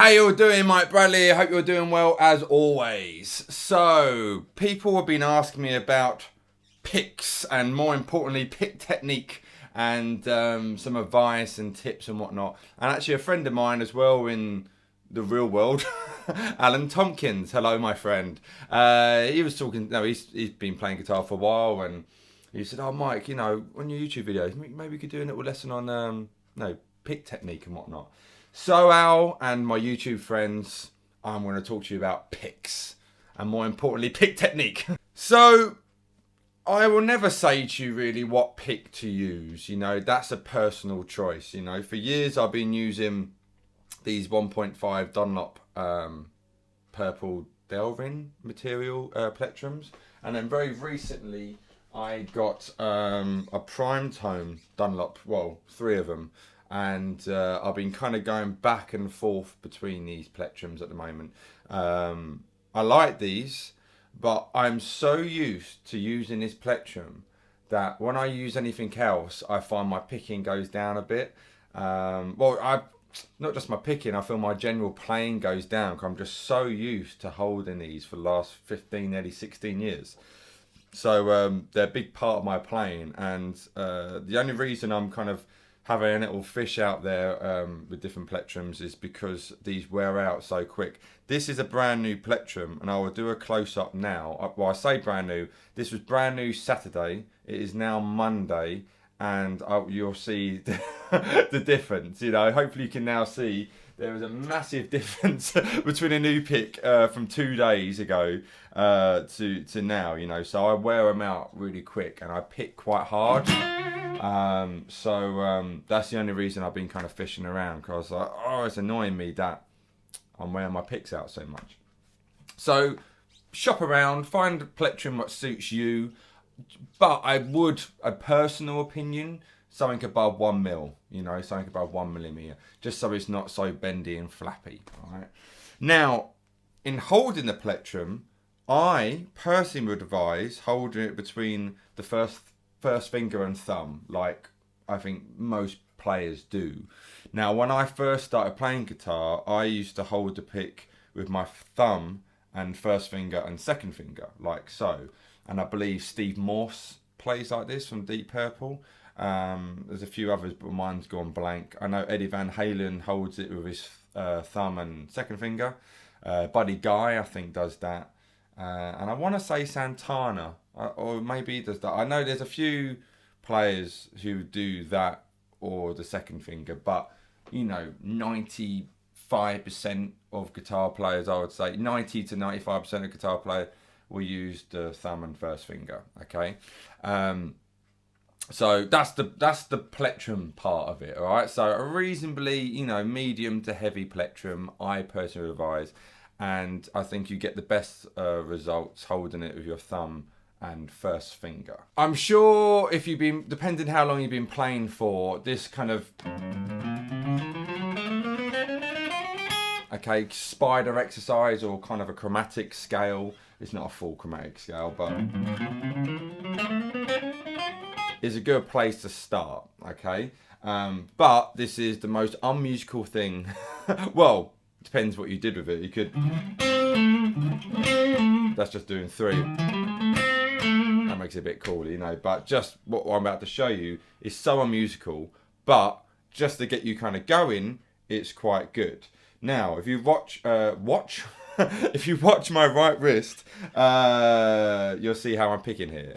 how you all doing? Mike Bradley. I hope you're doing well as always. So, people have been asking me about picks and more importantly, pick technique and some advice and tips and whatnot. And actually a friend of mine as well in the real world, Alan Tompkins. Hello, my friend. He was talking, he's been playing guitar for a while and he said, oh, Mike, you know, on your YouTube videos, maybe we could do a little lesson on, pick technique and whatnot. So Al and my YouTube friends, I'm going to talk to you about picks and more importantly, pick technique. So I will never say to you really what pick to use. You know, that's a personal choice. You know, for years I've been using these 1.5 Dunlop purple Delrin material plectrums. And then very recently I got a prime tone Dunlop, well, 3 of them. And I've been kind of going back and forth between these plectrums at the moment. I like these, but I'm so used to using this plectrum that when I use anything else, I find my picking goes down a bit. Not just my picking, I feel my general playing goes down because I'm just so used to holding these for the last 15, nearly 16 years. So they're a big part of my playing, and the only reason I'm kind of having a little fish out there with different plectrums is because these wear out so quick. This is a brand new plectrum, and I will do a close-up now. Well, I say brand new. This was brand new Saturday. It is now Monday, and you'll see the difference. You know, hopefully you can now see there is a massive difference between a new pick from 2 days ago to now. You know, so I wear them out really quick, and I pick quite hard. That's the only reason I've been kind of fishing around, because it's annoying me that I'm wearing my picks out so much. So shop around, find a plectrum that suits you, but I would, a personal opinion, something above 1 mil, you know, something above 1 millimeter, just so it's not so bendy and flappy. All right. Now, in holding the plectrum, I personally would advise holding it between the first finger and thumb, like I think most players do. Now, when I first started playing guitar, I used to hold the pick with my thumb and first finger and second finger, like so. And I believe Steve Morse plays like this from Deep Purple. There's a few others, but mine's gone blank. I know Eddie Van Halen holds it with his thumb and second finger. Buddy Guy, I think, does that. And I want to say Santana, or maybe he does that. I know there's a few players who do that or the second finger, but you know, 95% of guitar players, I would say 90 to 95% of guitar players will use the thumb and first finger. Okay, so that's the plectrum part of it. All right, so a reasonably, you know, medium to heavy plectrum, I personally advise. And I think you get the best results holding it with your thumb and first finger. I'm sure if you've been, depending how long you've been playing for, this kind of, spider exercise or kind of a chromatic scale. It's not a full chromatic scale, but is a good place to start, okay? But this is the most unmusical thing. Well, depends what you did with it. You could, that's just doing 3. That makes it a bit cool, you know, but just what I'm about to show you is so unmusical, but just to get you kind of going, it's quite good. Now, if you if you watch my right wrist, you'll see how I'm picking here.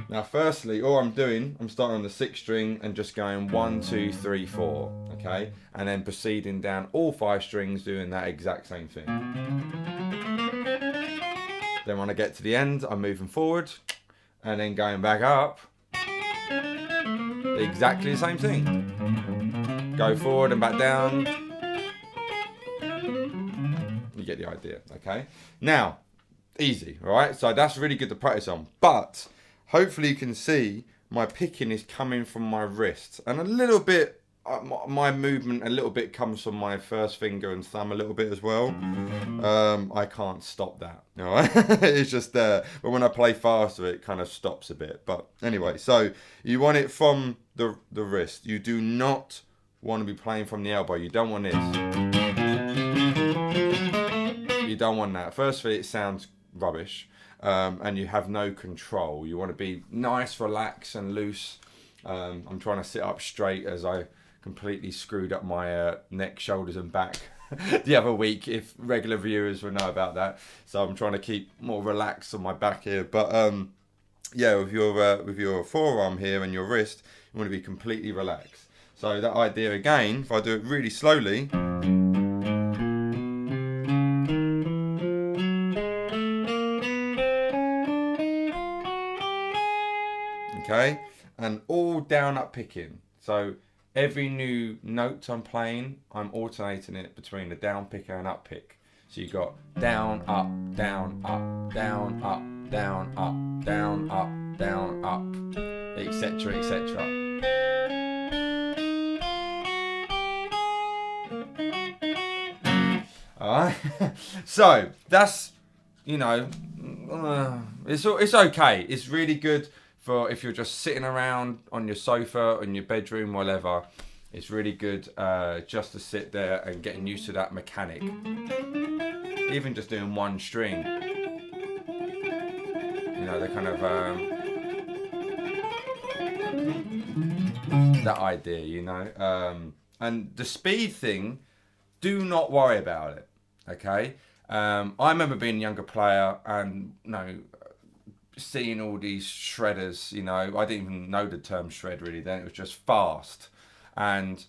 Now, firstly, all I'm doing, I'm starting on the 6th string and just going 1, 2, 3, 4, okay? And then proceeding down all 5 strings, doing that exact same thing. Then when I get to the end, I'm moving forward and then going back up. Exactly the same thing. Go forward and back down. You get the idea, okay? Now, easy, all right? So that's really good to practice on, but hopefully you can see my picking is coming from my wrist and a little bit my movement a little bit comes from my first finger and thumb a little bit as well. I can't stop that. All right? It's just there. But when I play faster, it kind of stops a bit. But anyway, so you want it from the wrist. You do not want to be playing from the elbow. You don't want this. You don't want that. Firstly, it sounds rubbish, and you have no control. You want to be nice, relaxed, and loose. I'm trying to sit up straight as I completely screwed up my neck, shoulders, and back the other week. If regular viewers will know about that, so I'm trying to keep more relaxed on my back here. But yeah, with your forearm here and your wrist, you want to be completely relaxed. So that idea again, if I do it really slowly. Okay, and all down up picking. So every new note I'm playing, I'm alternating it between the down picker and up pick. So you got down, up, down, up, down, up, down, up, down, up, down, up, etc., etc. Alright, so that's, you know, it's okay. It's really good for if you're just sitting around on your sofa, in your bedroom, whatever. It's really good just to sit there and getting used to that mechanic. Even just doing one string. You know, the kind of that idea, you know. And the speed thing, do not worry about it. Okay. I remember being a younger player and seeing all these shredders, you know, I didn't even know the term shred really then, it was just fast. And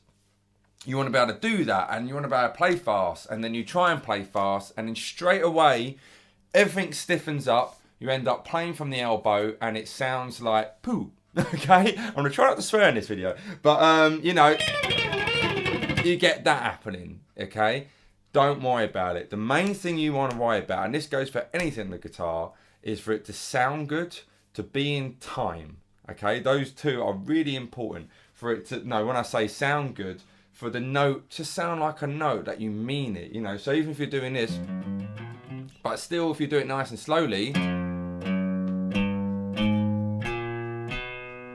you want to be able to do that, and you want to be able to play fast, and then you try and play fast, and then straight away, everything stiffens up, you end up playing from the elbow, and it sounds like poo, okay? I'm going to try not to swear in this video, but, you know, you get that happening, okay? Don't worry about it. The main thing you want to worry about, and this goes for anything on the guitar, is for it to sound good, to be in time, okay? Those two are really important for it to, when I say sound good, for the note to sound like a note, that you mean it, you know? So even if you're doing this, but still if you do it nice and slowly,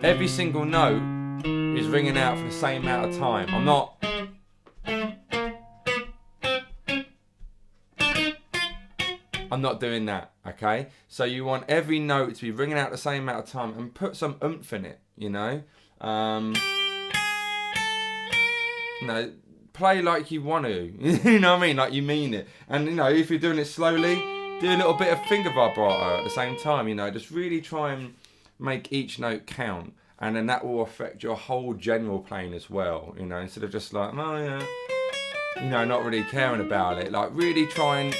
every single note is ringing out for the same amount of time. I'm not doing that, okay? So you want every note to be ringing out the same amount of time, and put some oomph in it, you know? Play like you want to, you know what I mean? Like you mean it. And, you know, if you're doing it slowly, do a little bit of finger vibrato at the same time, you know? Just really try and make each note count. And then that will affect your whole general playing as well, you know? Instead of just like, oh yeah, you know, not really caring about it. Like really try and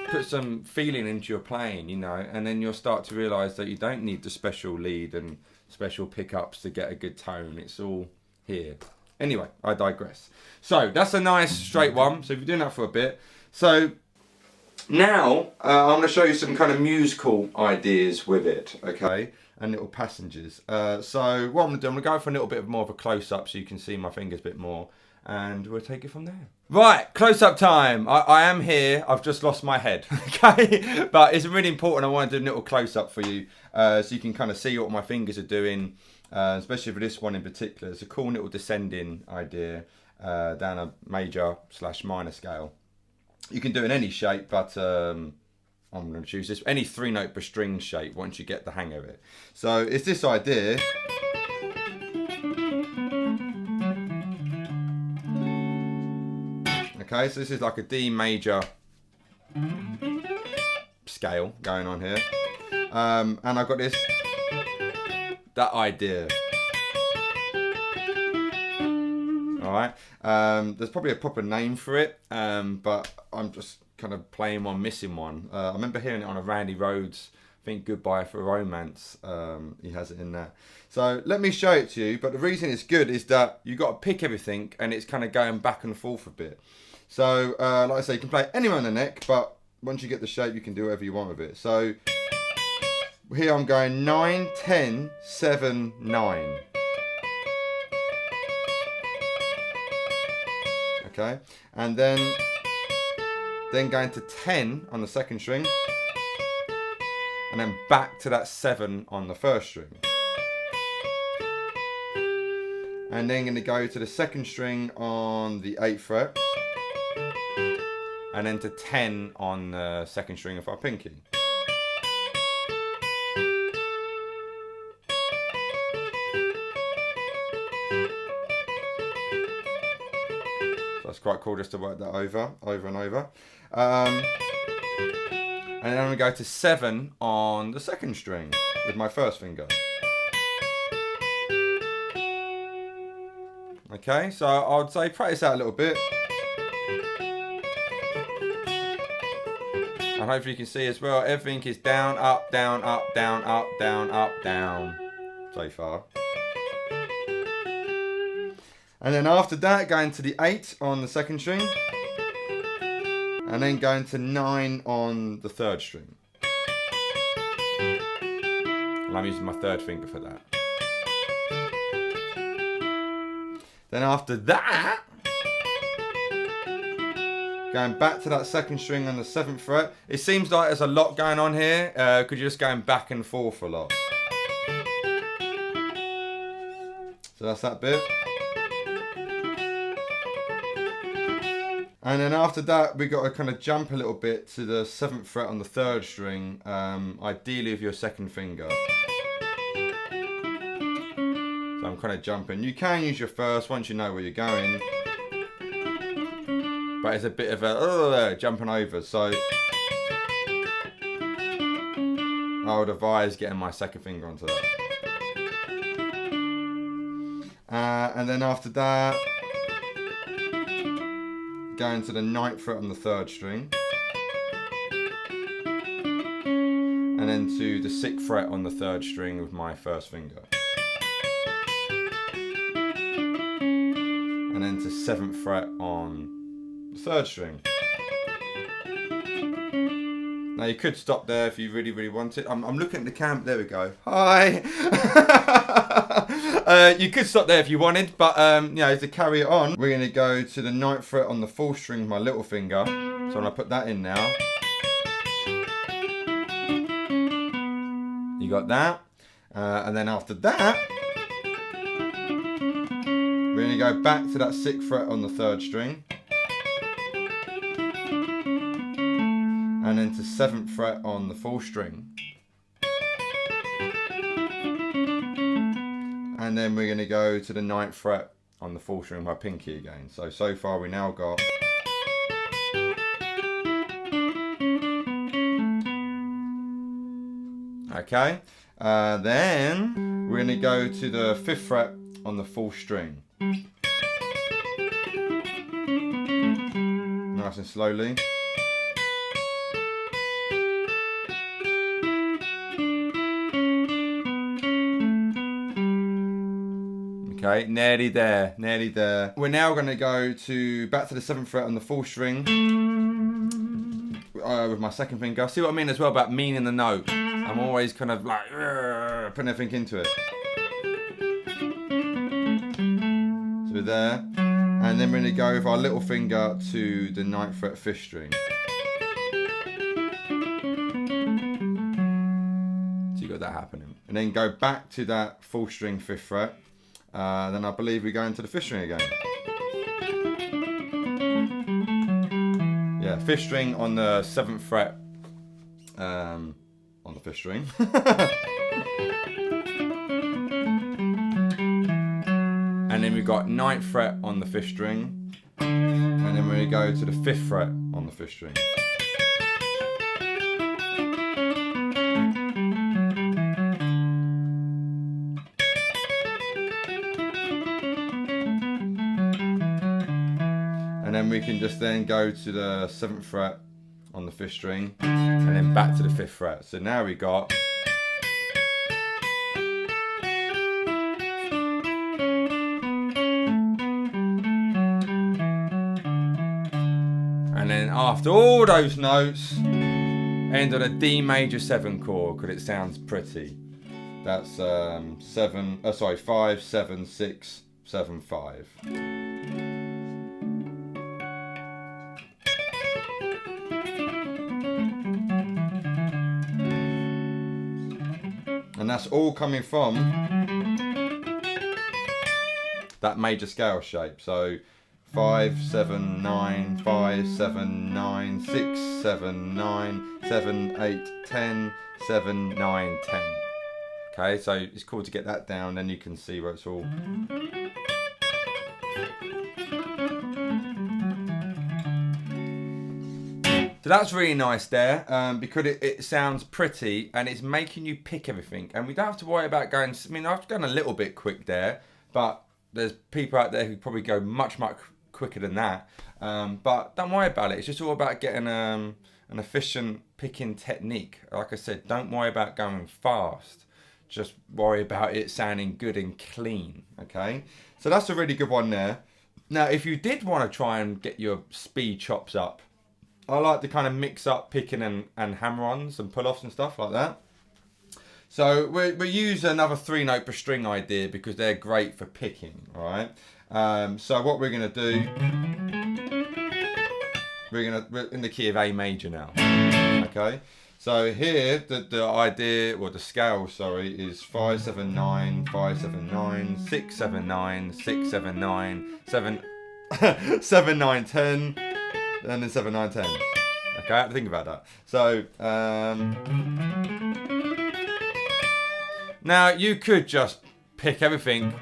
put some feeling into your playing, you know, and then you'll start to realise that you don't need the special lead and special pickups to get a good tone. It's all here. Anyway, I digress. So that's a nice straight one. So if you're doing that for a bit. So now I'm going to show you some kind of musical ideas with it, okay, and little passengers. So what I'm going to do, I'm going to go for a little bit more of a close-up so you can see my fingers a bit more. And we'll take it from there. Right, close-up time. I am here. I've just lost my head, okay? But it's really important. I want to do a little close-up for you so you can kind of see what my fingers are doing, especially for this one in particular. It's a cool little descending idea down a major/minor scale. You can do it in any shape, but I'm going to choose this. Any 3-note per string shape once you get the hang of it. So it's this idea. Okay, so this is like a D major scale going on here. And I've got that idea. Alright, there's probably a proper name for it, but I'm just kind of playing one, missing one. I remember hearing it on a Randy Rhoads, I think Goodbye for Romance, he has it in there. So let me show it to you, but the reason it's good is that you've got to pick everything and it's kind of going back and forth a bit. So, like I say, you can play anywhere on the neck, but once you get the shape, you can do whatever you want with it. So, here I'm going 9, 10, 7, 9. Okay, and then going to 10 on the second string, and then back to that 7 on the first string. And then going to go to the second string on the 8th fret, and then to 10 on the second string of our pinky. So that's quite cool just to work that over and over. And then I'm going to go to 7 on the second string with my first finger. Okay, so I'd say practice out a little bit. And hopefully you can see as well, everything is down, up, down, up, down, up, down, up, down, so far. And then after that, going to the 8 on the second string. And then going to 9 on the third string. And I'm using my third finger for that. Then after that, going back to that second string on the 7th fret. It seems like there's a lot going on here, because you're just going back and forth a lot. So that's that bit. And then after that, we got to kind of jump a little bit to the 7th fret on the third string, ideally with your second finger. So I'm kind of jumping. You can use your first once you know where you're going. But it's a bit of a jumping over, so I would advise getting my second finger onto that. And then after that, going to the 9th fret on the third string. And then to the 6th fret on the third string with my first finger. And then to 7th fret on the third string. Now you could stop there if you really, really want it. I'm looking at the cam. There we go. Hi. You could stop there if you wanted, but you know, to carry it on, we're going to go to the 9th fret on the 4th string with my little finger. So I'm going to put that in now. You got that. And then after that, we're going to go back to that 6th fret on the 3rd string. And then to 7th fret on the 4th string. And then we're going to go to the 9th fret on the 4th string with my pinky again. So far we now got... Okay, then we're going to go to the 5th fret on the 4th string. Nice and slowly. Okay, nearly there, nearly there. We're now going to go back to the 7th fret on the 4th string with my second finger. See what I mean as well about meaning the note? I'm always kind of like putting everything into it. So we're there. And then we're going to go with our little finger to the 9th fret 5th string. So you got that happening. And then go back to that 4th string 5th fret. Then I believe we go into the 5th string again. Yeah, 5th string on the 7th fret on the 5th string. And then we've got 9th fret on the 5th string. And then we're going to go to the 5th fret on the 5th string. And then we can just then go to the 7th fret on the 5th string and then back to the 5th fret. So now we got... And then after all those notes, end on a D major 7 chord because it sounds pretty. That's 5, 7, 6, 7, 5. that's all coming from that major scale shape. So 5, 7, 9, 5, 7, 9, 6, 7, 9, 7, 8, 10, 7, 9, 10. Okay, so it's cool to get that down, then you can see where it's all. So that's really nice there, because it sounds pretty and it's making you pick everything. And we don't have to worry about going, I mean, I've gone a little bit quick there, but there's people out there who probably go much, much quicker than that. But don't worry about it. It's just all about getting an efficient picking technique. Like I said, don't worry about going fast. Just worry about it sounding good and clean, okay? So that's a really good one there. Now, if you did want to try and get your speed chops up, I like to kind of mix up picking and hammer-ons and pull-offs and stuff like that. So we use another 3-note per string idea because they're great for picking, all right? So what we're going to do, we're in the key of A major now, okay? So here, the idea, or the scale, sorry, is 5, 7, 9, 5, 7, 9, 6, 7, 9, 6, 7, 9, 7, 7, 9, 10, and then 7, 9, 10. Okay, I have to think about that. So, now you could just pick everything,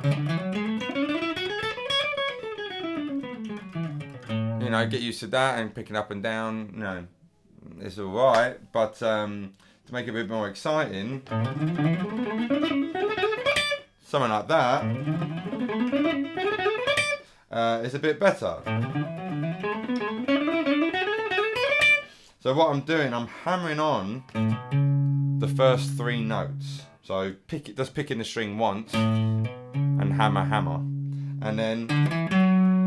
you know, get used to that and picking up and down, you know. It's alright, but to make it a bit more exciting, something like that is a bit better. So what I'm doing, I'm hammering on the first 3 notes. So just picking the string once and hammer, hammer. And then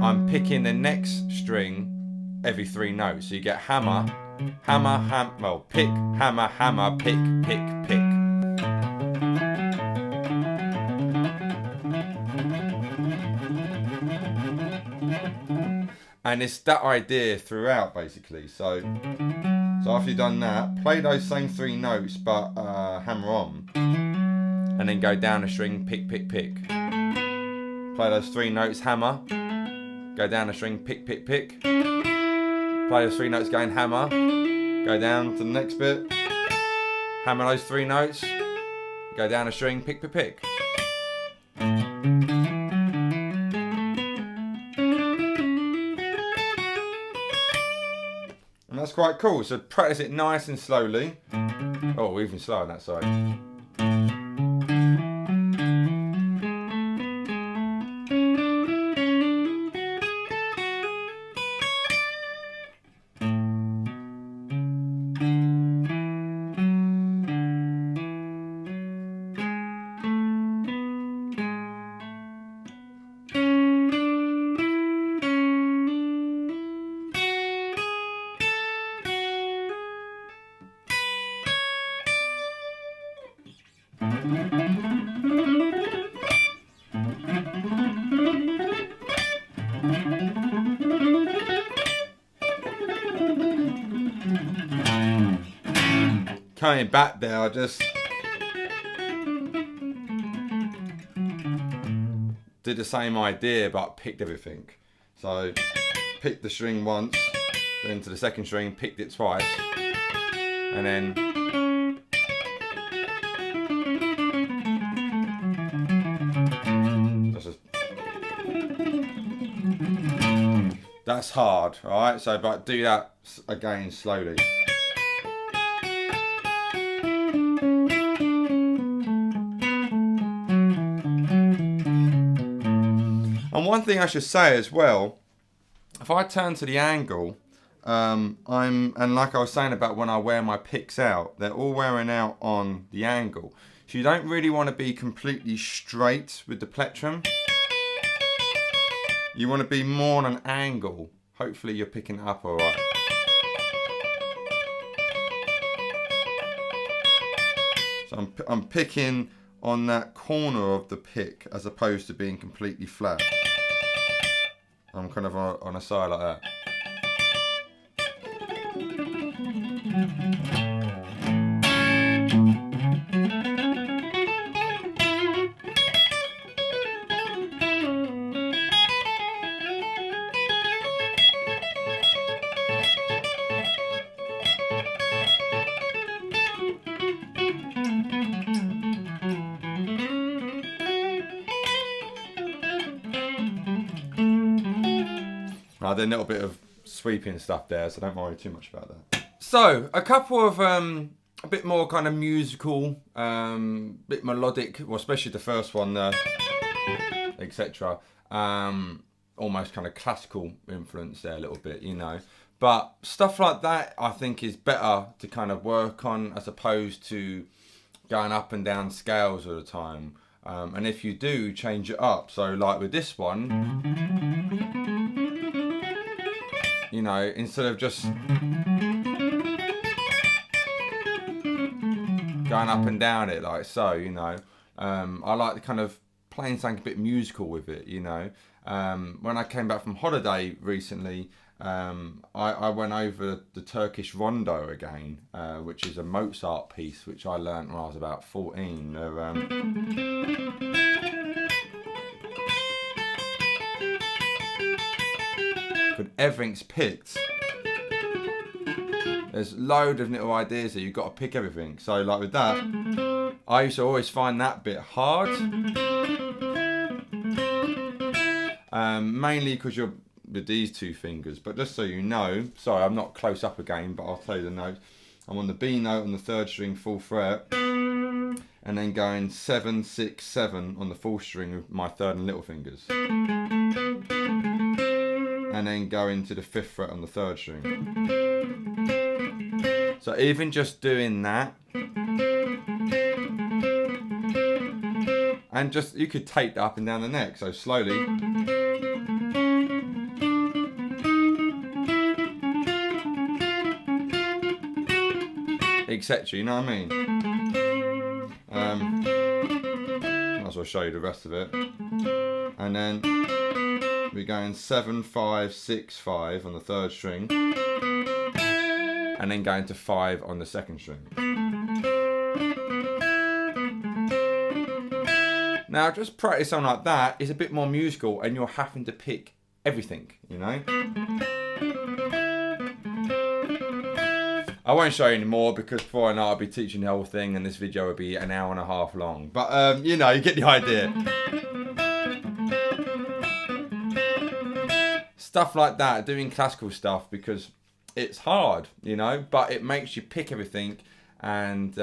I'm picking the next string every 3 notes. So you get hammer, hammer, well, pick, hammer, hammer, pick, pick, pick. And it's that idea throughout, basically. So after you've done that, play those same 3 notes, but hammer on. And then go down a string, pick, pick, pick. Play those 3 notes, hammer. Go down a string, pick, pick, pick. Play those 3 notes going hammer, go down to the next bit, hammer those 3 notes, go down a string, pick, pick, pick. And that's quite cool, so practice it nice and slowly. Oh, even slower on that side. Coming back there, I just did the same idea but picked everything. So picked the string once, then to the second string, picked it twice, and then that's hard, alright? So but do that again slowly. And one thing I should say as well, if I turn to the angle, and like I was saying about when I wear my picks out, they're all wearing out on the angle. So you don't really want to be completely straight with the plectrum. You want to be more on an angle. Hopefully you're picking it up alright. So I'm picking on that corner of the pick as opposed to being completely flat. I'm kind of on a side like that. There's a little bit of sweeping stuff there, so don't worry too much about that. So, a couple of a bit more kind of musical, bit melodic, well, especially the first one, etc. Almost kind of classical influence there a little bit, you know. But stuff like that, I think, is better to kind of work on as opposed to going up and down scales all the time. And if you do, change it up. So like with this one, you know, instead of just going up and down it like so, you know, I like the kind of playing something a bit musical with it, you know. When I came back from holiday recently, I went over the Turkish rondo again, which is a Mozart piece which I learnt when I was about 14. Everything's picked. There's loads of little ideas that you've got to pick everything. So like with that, I used to always find that bit hard. Mainly because you're with these two fingers. But just so you know, sorry, I'm not close up again, but I'll tell you the notes. I'm on the B note on the 3rd string, full fret, and then going 7, 6, 7 on the 4th string with my 3rd and little fingers. And then go into the 5th fret on the 3rd string. So even just doing that, and just, you could take that up and down the neck, so slowly. Etc. You know what I mean? Might as well show you the rest of it. And then we're going 7, 5, 6, 5 on the 3rd string, and then going to 5 on the 2nd string. Now, just practice something like that. It's a bit more musical, and you're having to pick everything, you know. I won't show you anymore because before I know I'll be teaching the whole thing, and this video will be an hour and a half long. But you know, you get the idea. Stuff like that, doing classical stuff, because it's hard, you know, but it makes you pick everything, and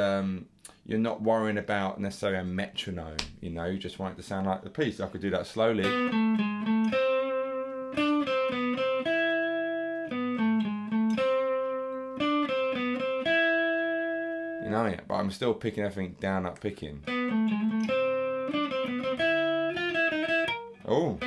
you're not worrying about necessarily a metronome, you know, you just want it to sound like the piece. I could do that slowly. You know, but I'm still picking everything down, up picking. Oh.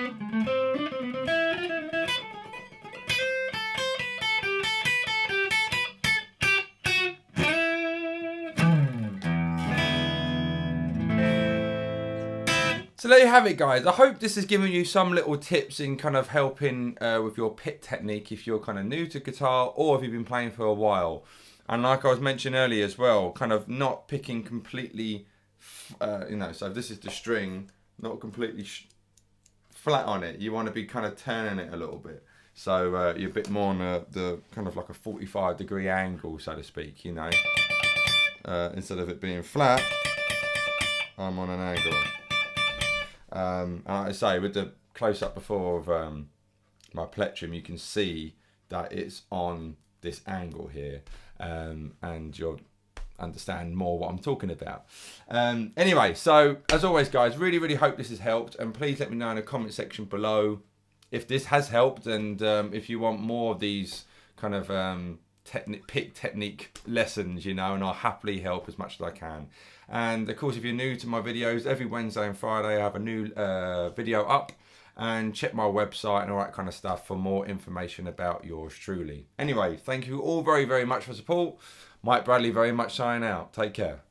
So there you have it, guys. I hope this has given you some little tips in kind of helping with your pick technique if you're kind of new to guitar or if you've been playing for a while. And like I was mentioning earlier as well, kind of not picking completely, you know, so if this is the string, not completely flat on it. You want to be kind of turning it a little bit. So you're a bit more on the kind of like a 45-degree angle, so to speak, you know. Instead of it being flat, I'm on an angle. And like I say, with the close-up before of my plectrum, you can see that it's on this angle here, and you'll understand more what I'm talking about. Anyway, so as always, guys, really hope this has helped, and please let me know in the comment section below if this has helped, and if you want more of these kind of pick technique lessons, you know, and I'll happily help as much as I can. And of course, if you're new to my videos, every Wednesday and Friday I have a new video up, and check my website and all that kind of stuff for more information about yours truly. Anyway, thank you all very much for support. Mike Bradley very much signing out. Take care.